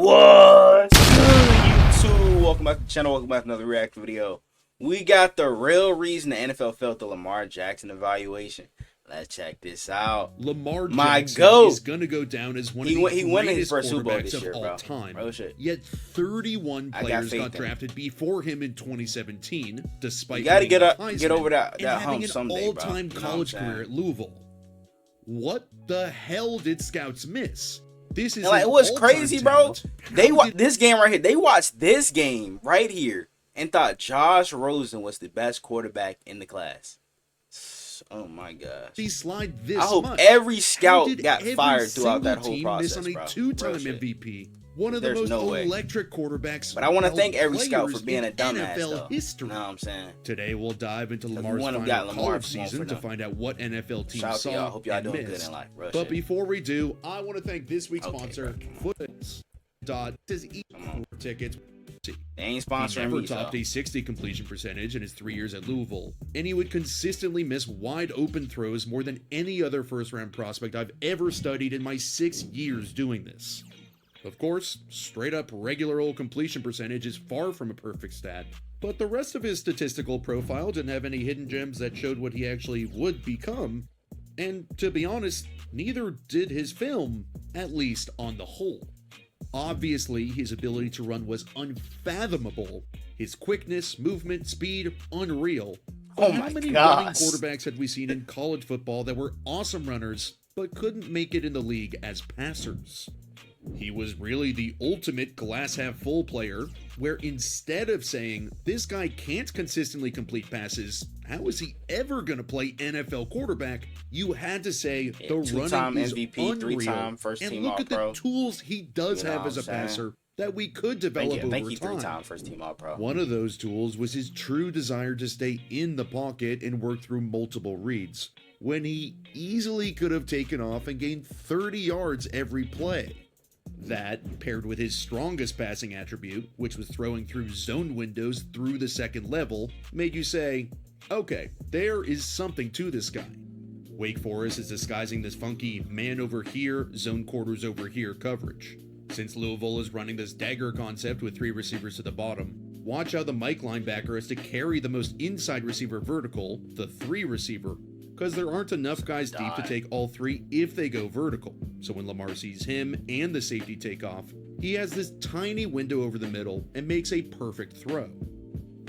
What's good, YouTube? Welcome back to the channel. Welcome back to another react video. We got the real reason the NFL failed the Lamar Jackson evaluation. Let's check this out. Lamar My Jackson goat is going to go down as one of He the won his greatest first Super Bowl quarterbacks this of year, all bro. time. Real shit. Yet 31 I got players faith got in him. drafted before him in 2017, despite You got to winning the get Heisman over that and hump having an someday, bro. all-time You know what I'm college saying? career at Louisville. What the hell did scouts miss? This is And like, it was crazy, bro. This game right here. They watched this game right here and thought Josh Rosen was the best quarterback in the class. Oh my gosh. He slide this I hope much. every scout How did got every fired throughout that single whole team process, miss on bro. a two-time Real shit. MVP, one of the There's most no way. electric quarterbacks. But I want to thank every players scout for being in a dumbass, NFL though. history. You know what I'm saying? Today we'll dive into we Lamar's wouldn't final have got Lamar college if it weren't season for to them. find out what NFL team Shout out to saw y'all. Hope y'all and doing good missed. in life. Real But shit. before we do, I want to thank this week's Okay, sponsor, bro. Footbits. Is tickets. They ain't He sponsoring never me, so. topped a 60 completion percentage in his 3 years at Louisville, and he would consistently miss wide open throws more than any other first-round prospect I've ever studied in my 6 years doing this. Of course, straight up regular old completion percentage is far from a perfect stat, but the rest of his statistical profile didn't have any hidden gems that showed what he actually would become, and to be honest, neither did his film, at least on the whole. Obviously, his ability to run was unfathomable. His quickness, movement, speed, unreal. But Oh how my many running gosh. quarterbacks had we seen in college football that were awesome runners, but couldn't make it in the league as passers? He was really the ultimate glass-half-full player, where instead of saying, this guy can't consistently complete passes, how is he ever going to play NFL quarterback, you had to say the two-time running is MVP, unreal. three-time first and team look at All-Pro. the tools he does You know have as a what I'm saying? passer that we could develop over Thank you, time. three-time first team All-Pro. One of those tools was his true desire to stay in the pocket and work through multiple reads, when he easily could have taken off and gained 30 yards every play. That, paired with his strongest passing attribute, which was throwing through zone windows through the second level, made you say, okay, there is something to this guy. Wake Forest is disguising this funky man over here, zone quarters over here coverage. Since Louisville is running this dagger concept with 3 receivers to the bottom, watch how the Mike linebacker has to carry the most inside receiver vertical, the 3 receiver, because there aren't enough guys deep to take all 3 if they go vertical. So when Lamar sees him and the safety take off, he has this tiny window over the middle and makes a perfect throw.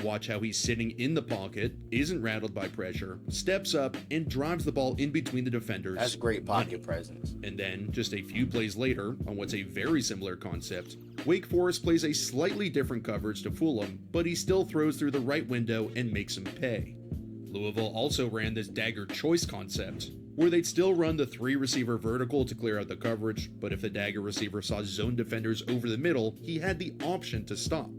Watch how he's sitting in the pocket, isn't rattled by pressure, steps up, and drives the ball in between the defenders. That's great pocket presence. And then, just a few plays later, on what's a very similar concept, Wake Forest plays a slightly different coverage to fool him, but he still throws through the right window and makes him pay. Louisville also ran this dagger choice concept, where they'd still run the 3 receiver vertical to clear out the coverage, but if the dagger receiver saw zone defenders over the middle, he had the option to stop.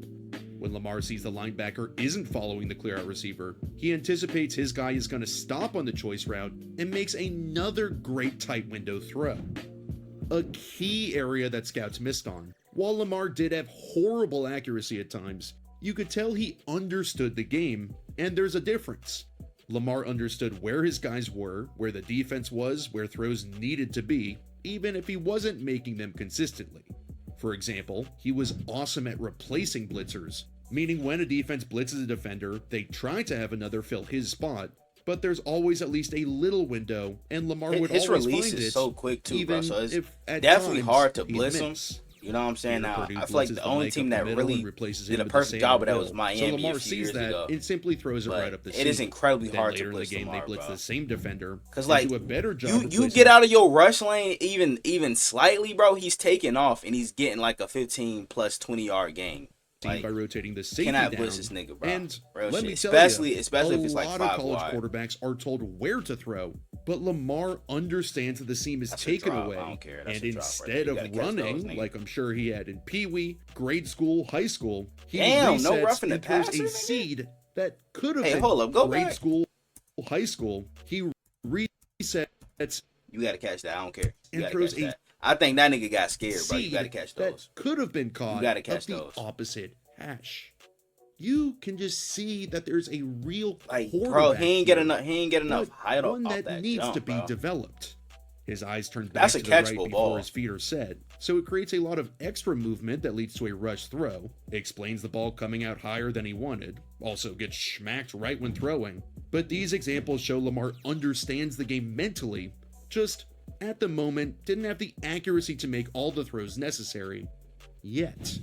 When Lamar sees the linebacker isn't following the clear out receiver, he anticipates his guy is going to stop on the choice route and makes another great tight window throw. A key area that scouts missed on. While Lamar did have horrible accuracy at times, you could tell he understood the game, and there's a difference. Lamar understood where his guys were, where the defense was, where throws needed to be, even if he wasn't making them consistently. For example, he was awesome at replacing blitzers, meaning when a defense blitzes a defender, they try to have another fill his spot, but there's always at least a little window, and Lamar would His always release find is it, so quick too, bro. even So it's if at definitely times hard to he'd blitz him. miss. You know what I'm saying? Now, Purdue I feel like blitzes the only leg team up that the middle really and replaces did him a with the perfect same job of that middle. was So Miami Lamar a few sees years that ago. and simply throws it But right up the it is seam. incredibly Then hard later to in the blitz game, Lamar, they blitz bro. the same defender Because, and like, do a better job you replacing get out of your rush lane even slightly, bro, he's taking off and he's getting like a 15 plus 20 yard gain. Like, by rotating the safety cannot down. blitz this nigga, bro. And Real let shit. me tell especially you, if it's like a lot 5 of college wide. quarterbacks are told where to throw, but Lamar understands that the seam is That's a taken drop. away, I don't care. That's and a drop right instead there. You of gotta catch those, running nigga. like I'm sure he had in Pee Wee, grade school, high school, he Damn, no resets roughing the and throws passer, a nigga? seed that could have Hey, been hold up, go grade back. school, high school. He resets You gotta catch that. I don't care. You and gotta throws catch a that. I think that nigga got scared, bro. You seed gotta catch that those. could have been caught gotta catch up the those. opposite hash. You can just see that there's a real Like, quarterback bro, he ain't get here, enough. He ain't get enough but height one off that that needs jump, to be bro. developed. His eyes turn back That's to a the right catchable before ball. his feet are set, so it creates a lot of extra movement that leads to a rush throw, explains the ball coming out higher than he wanted, also gets smacked right when throwing. But these examples show Lamar understands the game mentally, just at the moment didn't have the accuracy to make all the throws necessary yet.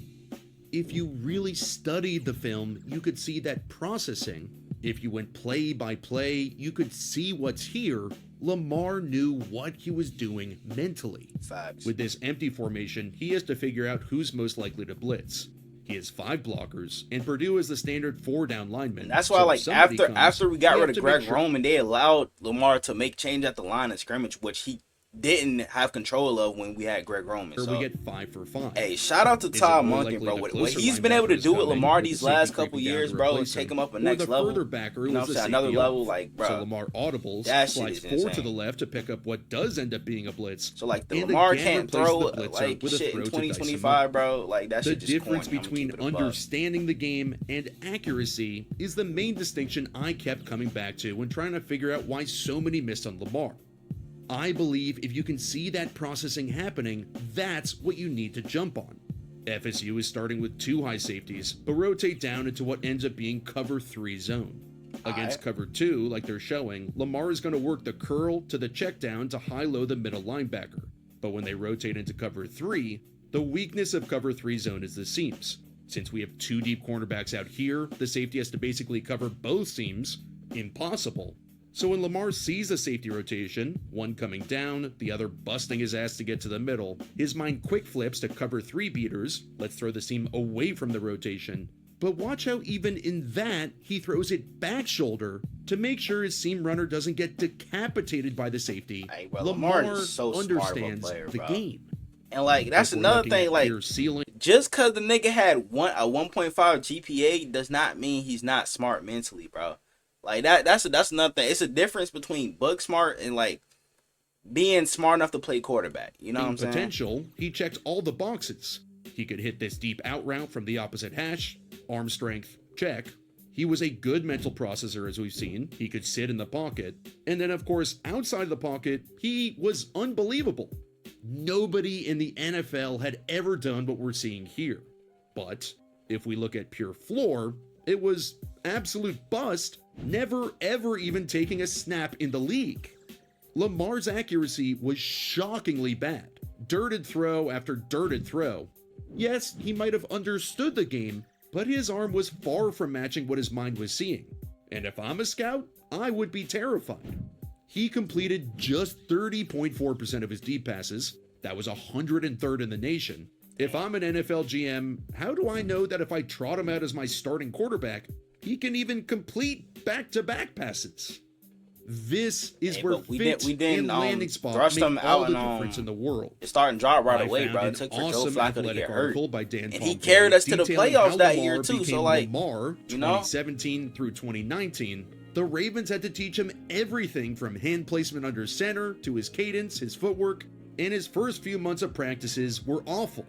If you really studied the film, you could see that processing. If you went play by play, you could see what's here. Lamar knew what he was doing mentally. Facts. With this empty formation, he has to figure out who's most likely to blitz. He has 5 blockers, and Purdue is the standard 4-down lineman. And that's why, so like, somebody after we got you rid have of to make Greg sure- Roman, they allowed Lamar to make change at the line of scrimmage, which he didn't have control of when we had Greg Roman. Or So we get 5 for 5. hey, shout out to Is it Todd more Monken, likely bro. the What closer he's been able to linebacker do is with coming Lamar with these the safety last couple creeping down years, to bro, replace take him, him up a or next the level. further backer You know what was I'm the saying? Another safety level, off. like, bro. So Lamar audibles, That shit slides is 4 to insane. the left to pick up what does end up being a blitz. So, like, the and Lamar again can't replaces throw, the blitzer like, with a shit throw in to dice him 2025, up. bro. Like, that The shit just difference corny. I'm between keeping it a buck. understanding the game and accuracy is the main distinction I kept coming back to when trying to figure out why so many missed on Lamar. I believe if you can see that processing happening, that's what you need to jump on. FSU is starting with 2 high safeties, but rotate down into what ends up being cover 3 zone. Against cover 2, like they're showing, Lamar is going to work the curl to the check down to high-low the middle linebacker. But when they rotate into cover 3, the weakness of cover 3 zone is the seams. Since we have 2 deep cornerbacks out here, the safety has to basically cover both seams. Impossible. So when Lamar sees a safety rotation, one coming down, the other busting his ass to get to the middle, his mind quick flips to cover 3 beaters, let's throw the seam away from the rotation. But watch how even in that, he throws it back shoulder to make sure his seam runner doesn't get decapitated by the safety. Hey, bro, Lamar is so understands smart of a player, the bro. game. And, like, that's If we're another looking thing, at like, pure ceiling, just because the nigga had a 1.5 GPA does not mean he's not smart mentally, bro. Like, that's another thing. It's a difference between book smart and, like, being smart enough to play quarterback. You know what I'm saying? potential, he checked all the boxes. He could hit this deep out route from the opposite hash, arm strength, check. He was a good mental processor, as we've seen. He could sit in the pocket. And then, of course, outside the pocket, he was unbelievable. Nobody in the NFL had ever done what we're seeing here. But if we look at pure floor, it was absolute bust, never ever even taking a snap in the league. Lamar's accuracy was shockingly bad. Dirted throw after dirted throw. Yes, he might have understood the game, but his arm was far from matching what his mind was seeing. And if I'm a scout, I would be terrified. He completed just 30.4% of his deep passes. That was 103rd in the nation. If I'm an NFL GM, how do I know that if I trot him out as my starting quarterback, he can even complete back-to-back passes? This is where we fit didn't and landing spot thrust make him all out the and, difference in the world. It's starting drop right I away, found bro. an It took for Joe awesome Flacco to athletic get article hurt. by Dan And he Pompey carried us to the detailing playoffs how that Lamar year, too. So, became like, Lamar, you know? 2017 through 2019, the Ravens had to teach him everything from hand placement under center to his cadence, his footwork, and his first few months of practices were awful.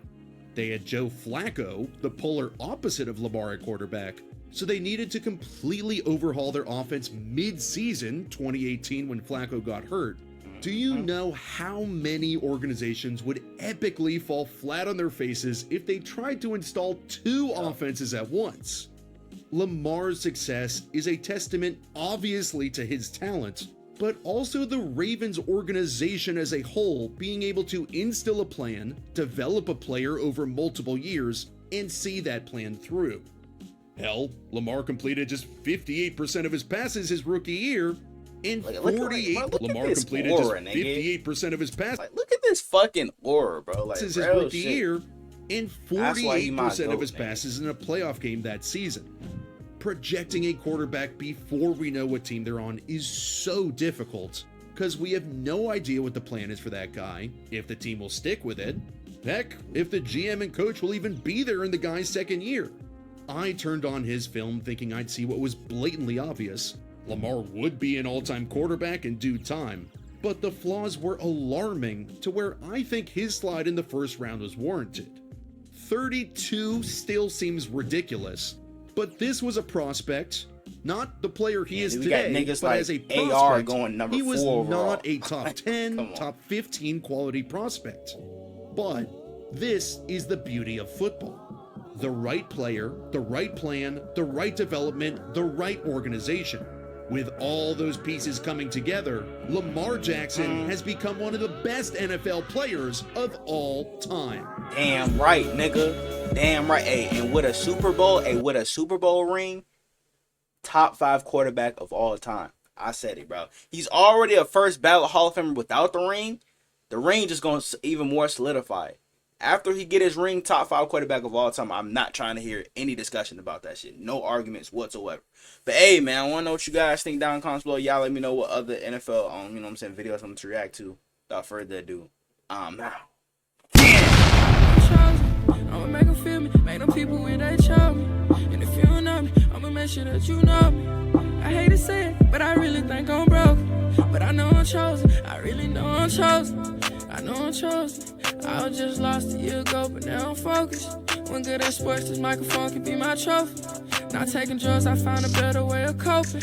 They had Joe Flacco, the polar opposite of Lamar at quarterback, so they needed to completely overhaul their offense mid-season 2018 when Flacco got hurt. Do you know how many organizations would epically fall flat on their faces if they tried to install 2 offenses at once? Lamar's success is a testament obviously to his talent, but also the Ravens organization as a whole being able to instill a plan, develop a player over multiple years, and see that plan through. Hell, Lamar completed just 58% of his passes his rookie year, and Look at Lamar this completed aura, just nigga. 58% of his passes Like, look at this fucking aura, bro. Like, his real rookie shit. year, and That's why he my 48% of his goat, man. passes in a playoff game that season. Projecting a quarterback before we know what team they're on is so difficult, because we have no idea what the plan is for that guy, if the team will stick with it. Heck, if the GM and coach will even be there in the guy's second year. I turned on his film thinking I'd see what was blatantly obvious. Lamar would be an all-time quarterback in due time, but the flaws were alarming to where I think his slide in the first round was warranted. 32 still seems ridiculous, but this was a prospect Not the player he is we got today, niggas but like as a AR prospect, going number he was 4 overall. not a top 10, top 15 quality prospect. But this is the beauty of football. The right player, the right plan, the right development, the right organization. With all those pieces coming together, Lamar Jackson has become one of the best NFL players of all time. Damn right, nigga. Damn right. Hey, and with a Super Bowl ring, top 5 quarterback of all time. I said it, bro. He's already a first ballot Hall of Famer without the ring. The ring just going to even more solidify it. After he get his ring, top 5 quarterback of all time, I'm not trying to hear any discussion about that shit. No arguments whatsoever. But hey, man, I want to know what you guys think down in the comments below. Y'all let me know what other NFL, you know what I'm saying, videos I'm to react to. Without further ado, now. I'ma make them feel me, make them people when they show me. And if you don't know me, I'ma make sure that you know me. I hate to say it, but I really think I'm broke. But I know I'm chosen, I really know I'm chosen. I know I'm chosen. I was just lost a year ago, but now I'm focused. When good at sports, this microphone can be my trophy. Not taking drugs, I found a better way of coping.